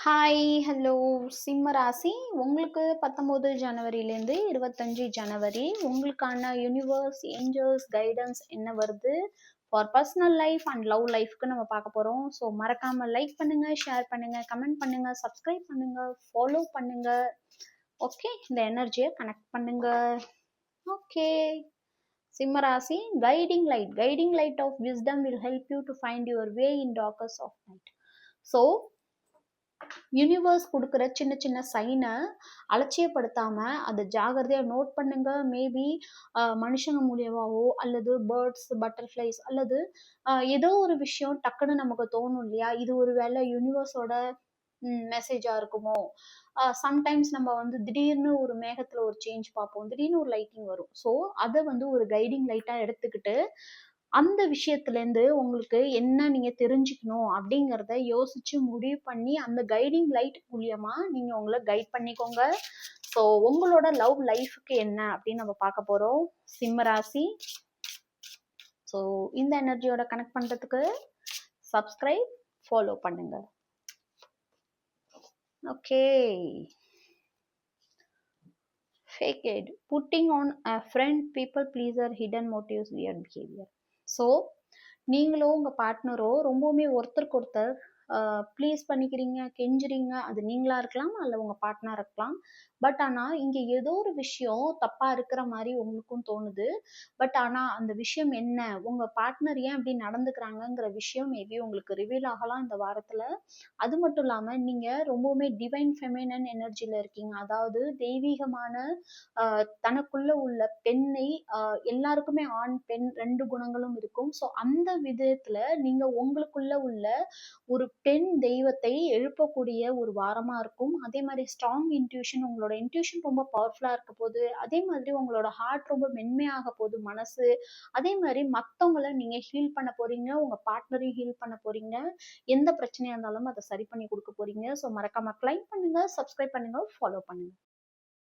Hi, hello. சிம்ம ராசி உங்களுக்கு 19 ஜனவரிலேருந்து 25 ஜனவரி உங்களுக்கான யூனிவர்ஸ், ஏஞ்சல்ஸ், கைடன்ஸ் என்ன வருது for personal life and love லைஃப்க்கு நம்ம பார்க்க போகிறோம். ஸோ மறக்காம லைக் பண்ணுங்க, ஷேர் பண்ணுங்க, கமெண்ட் பண்ணுங்க, சப்ஸ்கிரைப் பண்ணுங்க, ஃபாலோ பண்ணுங்க. ஓகே, இந்த எனர்ஜியை கனெக்ட் பண்ணுங்க. ஓகே. சிம்ம ராசி guiding light of wisdom will help you to find your way in darkness of night. So universe கொடுக்குற சின்ன சின்ன சைனை அலட்சியப்படுத்தாம அதை ஜாகிரதையாக நோட் பண்ணுங்க. மேபி மனுஷங்க மூலியமாவோ அல்லது பேர்ட்ஸ், பட்டர்ஃப்ளைஸ் அல்லது ஏதோ ஒரு விஷயம் டக்குன்னு நமக்கு தோணும் இல்லையா, இது ஒரு வேளை யூனிவர்ஸோட மெசேஜாக இருக்குமோ. சம்டைம்ஸ் நம்ம வந்து திடீர்னு ஒரு மேகத்தில் ஒரு சேஞ்ச் பார்ப்போம், திடீர்னு ஒரு லைட்டிங் வரும். ஸோ அதை வந்து ஒரு கைடிங் லைட்டாக எடுத்துக்கிட்டு அந்த விஷயத்துலேருந்து உங்களுக்கு என்ன நீங்கள் தெரிஞ்சுக்கணும் அப்படிங்கிறத யோசிச்சு முடிவு பண்ணி அந்த கைடிங் லைட் மூலியமா நீங்கள் உங்களை கைட் பண்ணிக்கோங்க. ஸோ உங்களோட லவ் லைஃப்க்கு என்ன அப்படின்னு நம்ம பார்க்க போகிறோம், சிம்ம ராசி. ஸோ இந்த எனர்ஜியோட கனெக்ட் பண்ணுறதுக்கு சப்ஸ்கிரைப், ஃபாலோ பண்ணுங்க. Okay. Fake it. Putting on a friend, people pleaser, hidden motives, weird behavior. So நீங்களோ உங்கள் பார்ட்னரோ ரொம்பவுமே ஒருத்தருக்கு ஒருத்தர் ப்ளீஸ் பண்ணிக்கிறீங்க, கெஞ்சுறீங்க. அது நீங்களா இருக்கலாம் அல்ல உங்கள் பார்ட்னர் இருக்கலாம். பட் ஆனால் இங்கே ஏதோ ஒரு விஷயம் தப்பாக இருக்கிற மாதிரி உங்களுக்கும் தோணுது. பட் ஆனால் அந்த விஷயம் என்ன, உங்கள் பார்ட்னர் ஏன் இப்படி நடந்துக்கிறாங்கங்கிற விஷயம் மேபி உங்களுக்கு ரிவீல் ஆகலாம் இந்த வாரத்தில். அது மட்டும் இல்லாமல் நீங்கள் ரொம்பவுமே டிவைன் ஃபெமினன் எனர்ஜியில் இருக்கீங்க. அதாவது தெய்வீகமான தனக்குள்ள உள்ள பெண்ணை, எல்லாருக்குமே ஆண் பெண் ரெண்டு குணங்களும் இருக்கும். ஸோ அந்த விதத்துல நீங்க உங்களுக்குள்ள உள்ள ஒரு பெண் தெய்வத்தை எழுப்பக்கூடிய ஒரு வாரமா இருக்கும். அதே மாதிரி ஸ்ட்ராங் இன்ட்யூஷன், உங்களோட இன்ட்யூஷன் ரொம்ப பவர்ஃபுல்லா இருக்க போது. அதே மாதிரி உங்களோட ஹார்ட் ரொம்ப மென்மையாக போகுது, மனசு. அதே மாதிரி மற்றவங்கள நீங்க ஹீல் பண்ண போறீங்க, உங்க பார்ட்னரையும் ஹீல் பண்ண போறீங்க. எந்த பிரச்சனையா இருந்தாலும் அதை சரி பண்ணி கொடுக்க போறீங்க. ஸோ மறக்காம லைக் பண்ணுங்க, சப்ஸ்கிரைப் பண்ணுங்க, ஃபாலோ பண்ணுங்க.